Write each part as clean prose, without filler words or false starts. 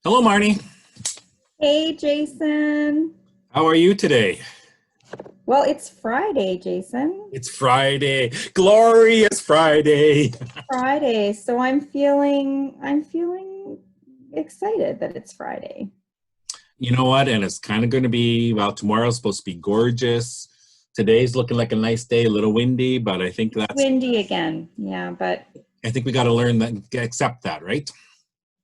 Hello, Marnie. Hey, Jason. How are you today? Well, it's Friday, Jason. It's Friday. Glorious Friday. Friday, so I'm feeling excited that it's Friday. You know what? And it's kind of going to be, well, tomorrow's supposed to be gorgeous. Today's looking like a nice day, a little windy, but Windy again. Yeah, but I think we got to learn that, accept that, right?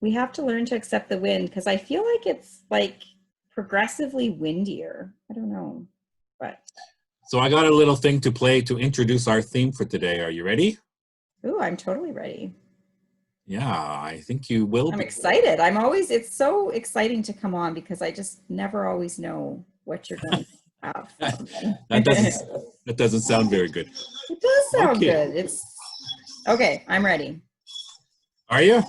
we have to learn to accept the wind because I feel like it's like progressively windier. I don't know, but So I got a little thing to play to introduce our theme for today. Are you ready? ooh, I'm totally ready. Yeah, I think you will I'm be. excited. It's so exciting to come on because I just never always know what you're going to have for me. That doesn't that doesn't sound very good. It does sound Okay. good. It's okay. I'm ready. Are you?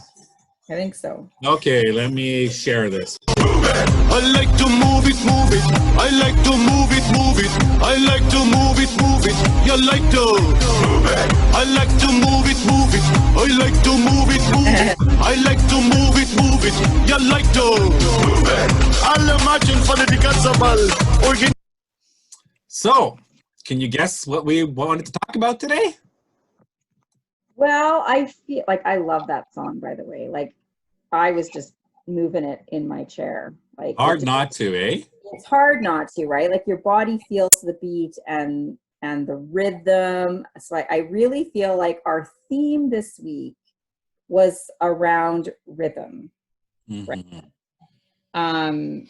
I think so. Okay, let me share this. I like to move it, move it. I like to move it, move it. I like to move it, move it. You like to move it. I like to move it, move it. I like to move it, move it. I like to move it, move it. You like to move it. I'll imagine for the Organ. So, can you guess what we wanted to talk about today? Well, I feel like I love that song, by the way. Like I was just moving it in my chair. Like Hard not to, eh? it's hard not to, right? Like your body feels the beat and the rhythm. So I really feel like our theme this week was around rhythm. Right. Mm-hmm. Um,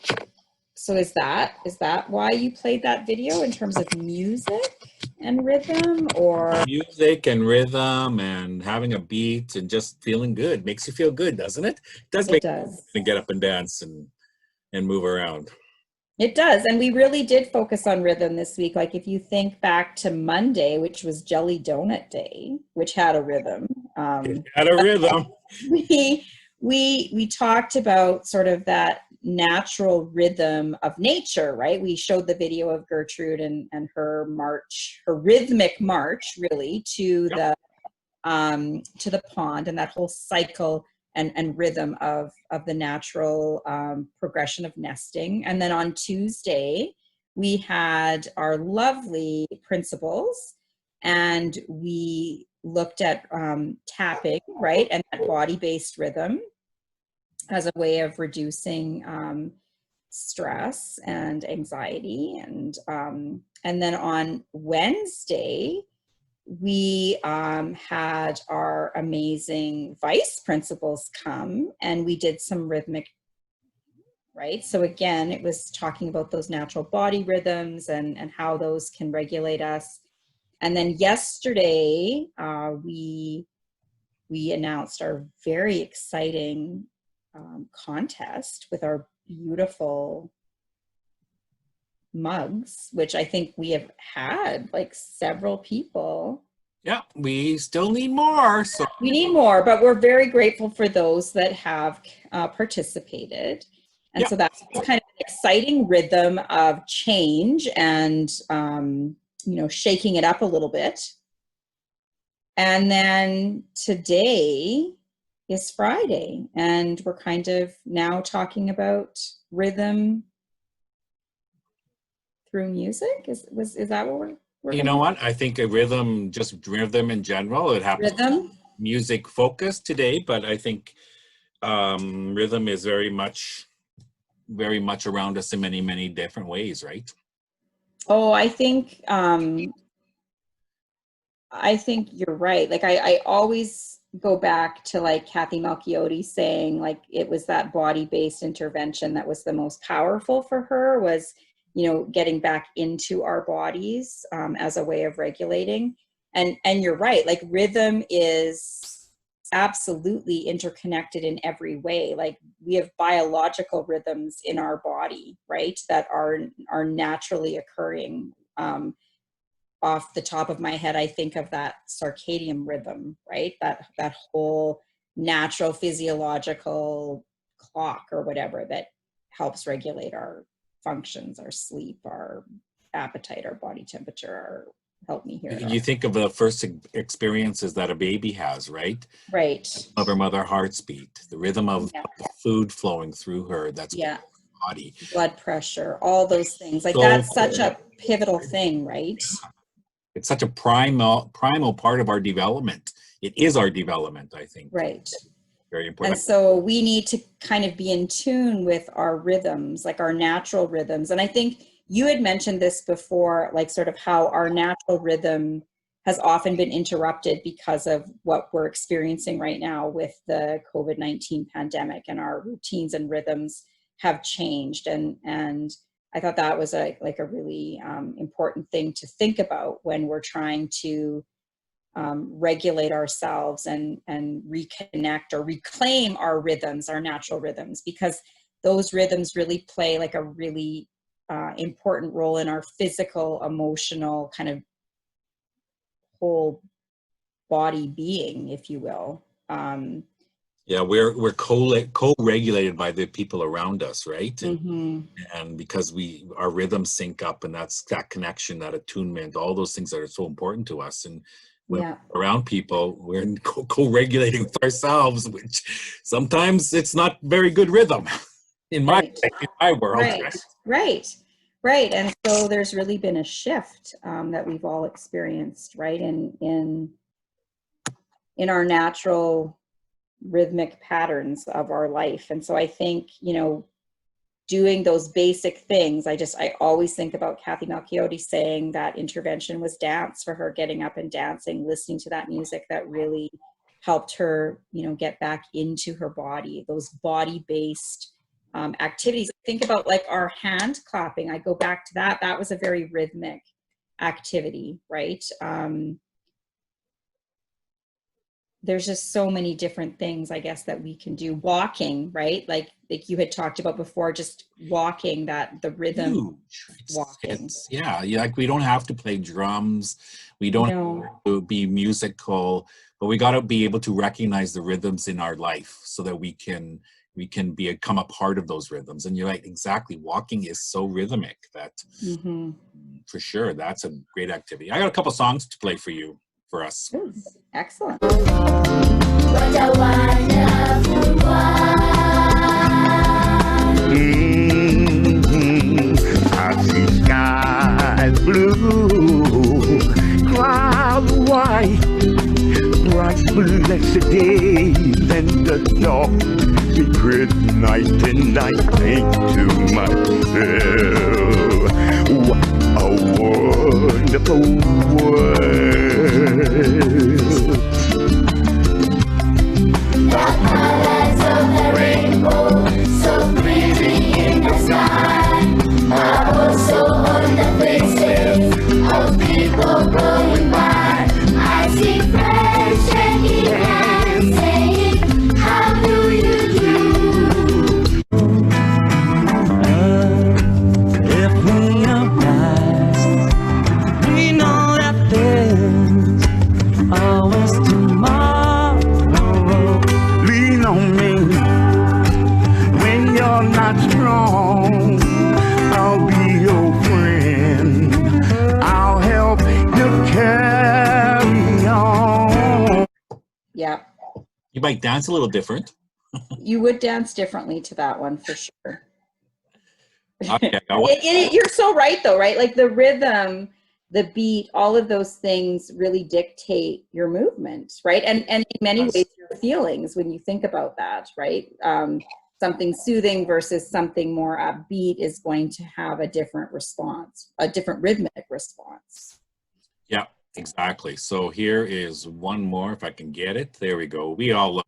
so is that why you played that video in terms of music and rhythm or Music and rhythm and having a beat and just feeling good makes you feel good, doesn't it? It does it make does. you get up and dance and move around. It does. And we really did focus on rhythm this week. Like if you think back to Monday, which was Jelly Donut Day, which had a rhythm, It had a rhythm. we we talked about sort of that natural rhythm of nature, right? We showed the video of Gertrude and her march, her rhythmic march, really Yep. to the pond, and that whole cycle and rhythm of the natural progression of nesting. And then on Tuesday, we had our lovely principals, and we looked at tapping, right, and that body-based rhythm as a way of reducing stress and anxiety. And then on Wednesday, we had our amazing vice principals come and we did some rhythmic, right? So again, it was talking about those natural body rhythms and how those can regulate us. And then yesterday, we announced our very exciting contest with our beautiful mugs, which I think we have had like several people. Yeah, we still need more. So We need more, but we're very grateful for those that have participated. And yeah, so that's kind of an exciting rhythm of change and, shaking it up a little bit. And then today is Friday, and we're kind of now talking about rhythm through music. Is that what we're you going know to what? I think a rhythm, just rhythm in general, it happens to rhythm? be music focused today, but I think rhythm is very much around us in many, many different ways, right? Oh, I think you're right. Like I always go back to like Kathy Malchiotti saying like it was that body-based intervention that was the most powerful for her was, getting back into our bodies as a way of regulating. And you're right. Like rhythm is absolutely interconnected in every way. Like we have biological rhythms in our body, right? That are naturally occurring. Off the top of my head, I think of that circadian rhythm, right? That whole natural physiological clock or whatever that helps regulate our functions, our sleep, our appetite, our body temperature, our help me here. You think of the first experiences that a baby has, right? Right. Of her mother heart's beat, the rhythm of Yeah. food flowing through her. That's Yeah. body. Blood pressure, all those things. Like So that's such a pivotal thing, right? It's such a primal part of our development. It is our development, I think. Right. Very And important. so we need to kind of be in tune with our rhythms, like our natural rhythms. And I think you had mentioned this before, like sort of how our natural rhythm has often been interrupted because of what we're experiencing right now with the COVID-19 pandemic, and our routines and rhythms have changed. And I thought that was a really important thing to think about when we're trying to regulate ourselves and reconnect or reclaim our rhythms, our natural rhythms, because those rhythms really play like a really important role in our physical, emotional, kind of whole body being, if you will. Yeah, we're co-regulated by the people around us, right? And because our rhythms sync up, and that's that connection, that attunement, all those things that are so important to us. And when we're around people, we're co-regulating with ourselves, which sometimes it's not very good rhythm in my world. Right. And so there's really been a shift that we've all experienced, right? In our natural rhythmic patterns of our life. And so I think, doing those basic things, I always think about Kathy Malchiotti saying that intervention was dance for her, getting up and dancing, listening to that music that really helped her, get back into her body, those body-based activities. Think about like our hand clapping. I go back to that. That was a very rhythmic activity, right? There's just so many different things, I guess, that we can do. Walking, right? Like you had talked about before, just walking, that the rhythm. Huge. Walking. Like we don't have to play drums. We don't have to be musical, but we got to be able to recognize the rhythms in our life so that we can become a part of those rhythms. And you're like, exactly, walking is so rhythmic that for sure, that's a great activity. I got a couple songs to play for us. Ooh, excellent. What a wonderful I see skies blue, clouds white, bright blessed days, and the dark secret night. And I think to myself, what a wonderful world. The colors of the rainbow, so pretty in the sky, are also on the faces of people going by. I see friends shaking hands, saying, how do you do? If we are blessed, we know that there's always tomorrow. Lean on me when you're not strong. I'll be your friend. I'll help you carry on. Yeah. You might dance a little different. You would dance differently to that one for sure. Okay, You're so right though, right? Like the rhythm, the beat, all of those things really dictate your movement, right? And in many ways your feelings when you think about that, right? Something soothing versus something more upbeat is going to have a different response, a different rhythmic response. Yeah, exactly. So here is one more, if I can get it. There we go. We all love.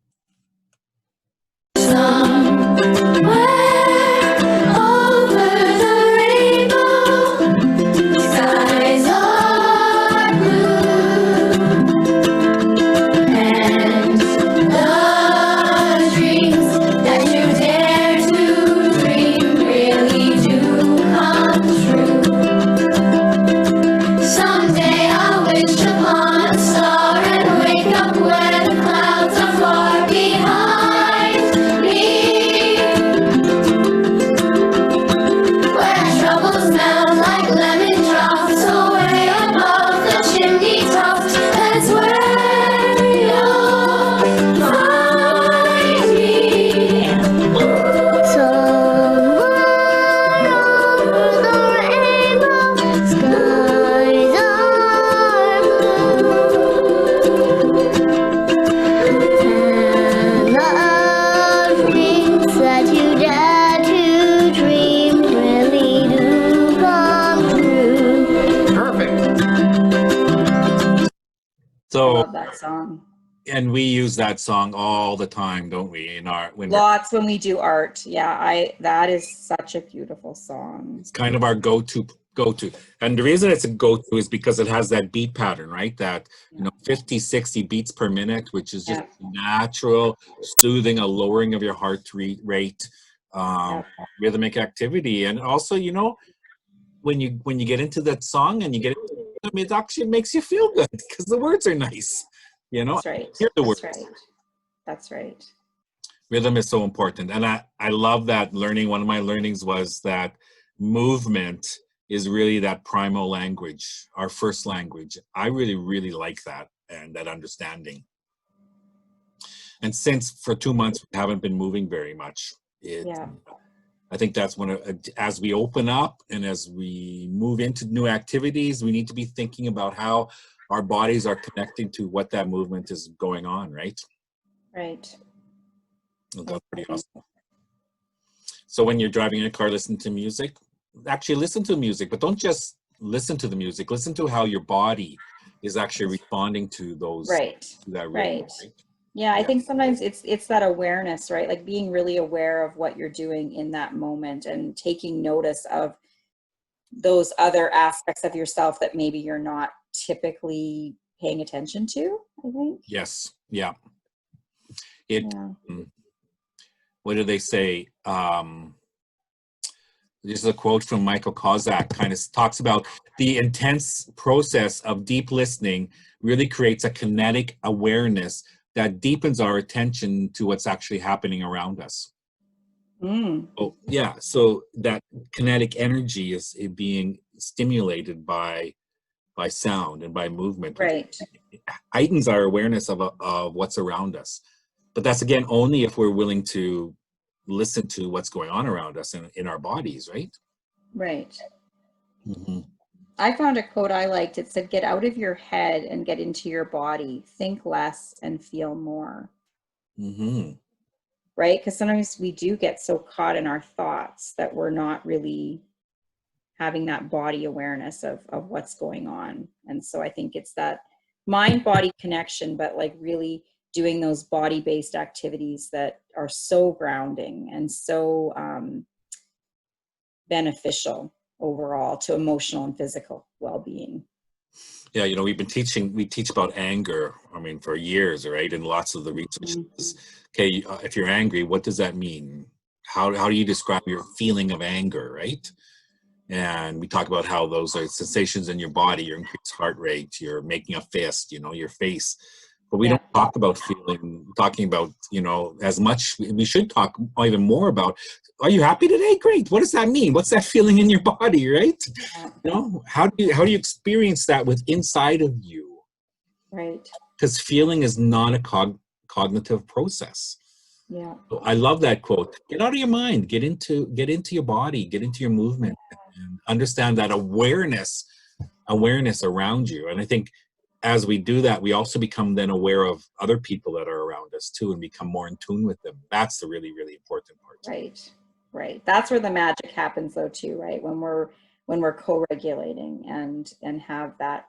Over the rainbow, skies are blue, and the dreams that you dare to dream really do come true. Someday I'll wish upon a star and wake up where the clouds are far. that song. And we use that song all the time, don't we? In our when Lots when we do art. Yeah, that is such a beautiful song. it's kind of our go-to. And the reason it's a go-to is because it has that beat pattern, right? That 50, 60 beats per minute, which is just natural, soothing, a lowering of your heart rate, rhythmic activity. And also, when you get into that song and you get into it, it actually makes you feel good because the words are nice. That's right. Hear the That's words. right. That's right. Rhythm is so important. And I love that learning. One of my learnings was that movement is really that primal language, our first language. I really, really like that and that understanding. And since for 2 months we haven't been moving very much, I think that's as we open up and as we move into new activities, we need to be thinking about how our bodies are connecting to what that movement is going on, right? Right. That's pretty awesome. So when you're driving in a car, listen to music. Actually listen to music, but don't just listen to the music. Listen to how your body is actually responding to those. Right. To that rhythm, right. Yeah, I think sometimes it's that awareness, right? Like being really aware of what you're doing in that moment and taking notice of those other aspects of yourself that maybe you're not typically paying attention to, I think. Yes. Yeah. What do they say? This is a quote from Michael Kozak, kind of talks about the intense process of deep listening really creates a kinetic awareness that deepens our attention to what's actually happening around us. Oh, yeah. So that kinetic energy is being stimulated by sound and by movement. Right. It heightens our awareness of what's around us. But that's, again, only if we're willing to listen to what's going on around us in our bodies, right? Right. Mm-hmm. I found a quote I liked. It said, "Get out of your head and get into your body. Think less and feel more." Mm-hmm. Right? Because sometimes we do get so caught in our thoughts that we're not really having that body awareness of what's going on. And so I think it's that mind-body connection, but like really doing those body-based activities that are so grounding and so beneficial overall to emotional and physical well-being. Yeah, we teach about anger, for years, right? And lots of the research is, okay, if you're angry, what does that mean? How do you describe your feeling of anger, right? And we talk about how those are sensations in your body, your increased heart rate, you're making a fist, your face. But we don't talk about talking about, as much. We should talk even more about, are you happy today? Great. What does that mean? What's that feeling in your body, right? How do you experience that with inside of you? Right. Because feeling is not a cognitive process. Yeah. So I love that quote. Get out of your mind. Get into your body. Get into your movement, and understand that awareness around you. And I think as we do that, we also become then aware of other people that are around us too, and become more in tune with them. That's the really, really important part. Right. That's where the magic happens though too, right? When we're co-regulating and have that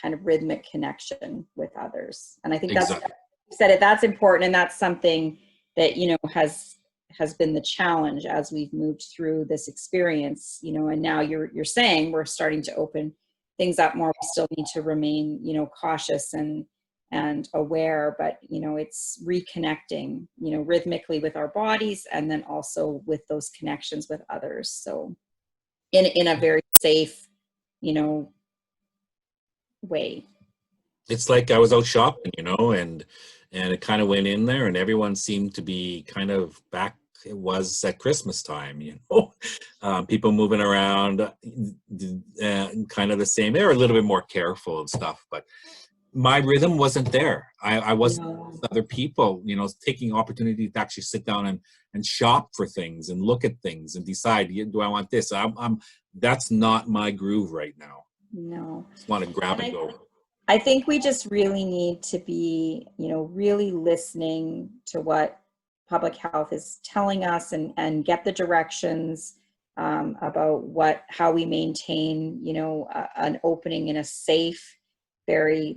kind of rhythmic connection with others. And I think that's, you said it, that's important. And that's something that, has been the challenge as we've moved through this experience, and now you're saying we're starting to open things up more. We still need to remain, cautious and aware, but it's reconnecting, rhythmically with our bodies, and then also with those connections with others. So in a very safe, way. It's like I was out shopping, and it kind of went in there, and everyone seemed to be kind of back. It was at Christmas time, people moving around, kind of the same. They were a little bit more careful and stuff, but my rhythm wasn't there. I wasn't with other people, taking opportunity to actually sit down and shop for things and look at things and decide, do I want this? That's not my groove right now. No. I just want to grab and go. I think we just really need to be, really listening to what public health is telling us and get the directions about how we maintain, an opening in a safe, very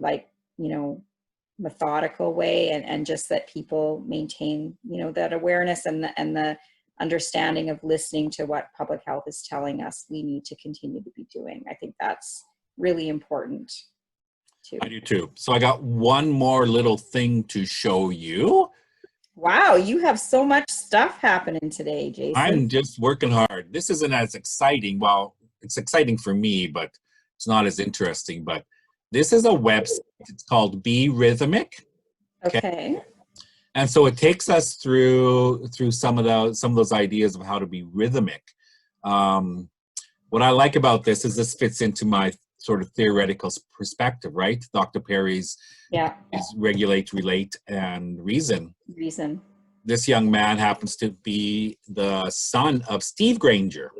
methodical way, and just that people maintain, that awareness and the understanding of listening to what public health is telling us we need to continue to be doing. I think that's really important too. I do too. So I got one more little thing to show you. Wow, you have so much stuff happening today, Jason. I'm just working hard. This isn't as exciting. Well, it's exciting for me, but it's not as interesting. But this is a website. It's called Be Rhythmic. Okay. And so it takes us through some of those ideas of how to be rhythmic. What I like about this is this fits into my sort of theoretical perspective, right? Dr. Perry's is regulate, relate, and reason. This young man happens to be the son of Steve Granger.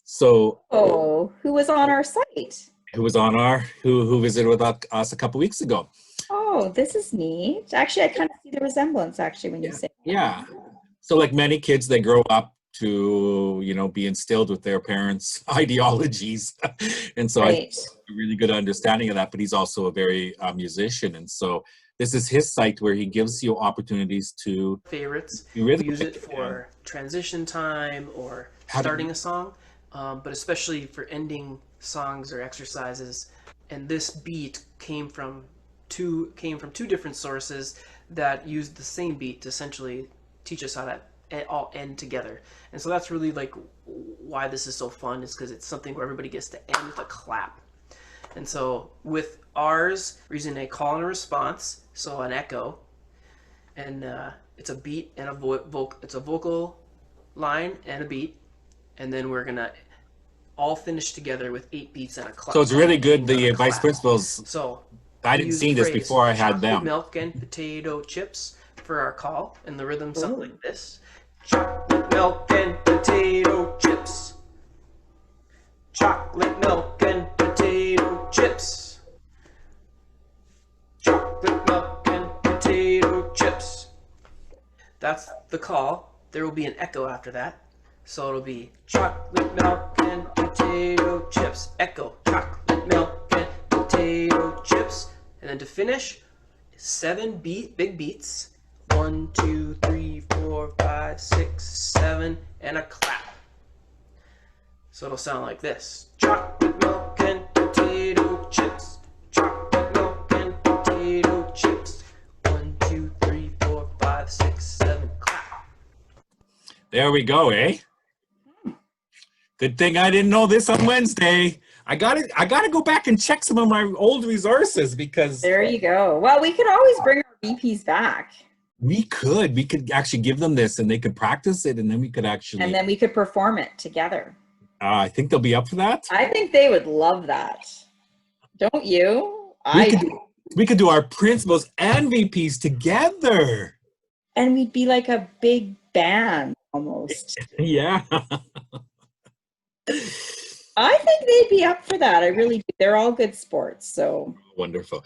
So, who was on our site? Who visited with us a couple weeks ago. Oh, this is neat. Actually, I kind of see the resemblance actually when you say that. Yeah. So like many kids, they grow up to, be instilled with their parents' ideologies. And so I have a really good understanding of that, but he's also a very musician. And so this is his site where he gives you opportunities to favorites. Use it for transition time or starting a song, but especially for ending songs or exercises. And this beat came from two different sources that used the same beat to essentially teach us how to all end together. And so that's really like why this is so fun, is because it's something where everybody gets to end with a clap. And so with ours, we're using a call and a response, so an echo, and it's a beat and it's a vocal line and a beat, and then we're gonna all finish together with 8 beats and a clap. So it's really good. The vice principals. So I didn't see this before I had them. Milk and potato chips for our call, and the rhythm sounds like this: chocolate milk and potato chips. Chocolate milk and potato chips. Chocolate milk and potato chips. That's the call. There will be an echo after that. So it'll be chocolate milk and potato chips. Echo, chocolate milk and potato chips. And then to finish, 7 big beats. 1, 2, 3, 4, 5, 6, 7, and a clap. So it'll sound like this: chocolate milk and potato chips. Chocolate milk and potato chips. 1, 2, 3, 4, 5, 6, 7, clap. There we go, eh? Good thing I didn't know this on Wednesday. I gotta go back and check some of my old resources, because there you go. Well, we could always bring our VPs back. We could actually give them this and they could practice it, and then we could actually... And then we could perform it together. I think they'll be up for that. I think they would love that. Don't you? We could do our principals and VPs together. And we'd be like a big band almost. Yeah. I think they'd be up for that. I really do. They're all good sports, so... Wonderful.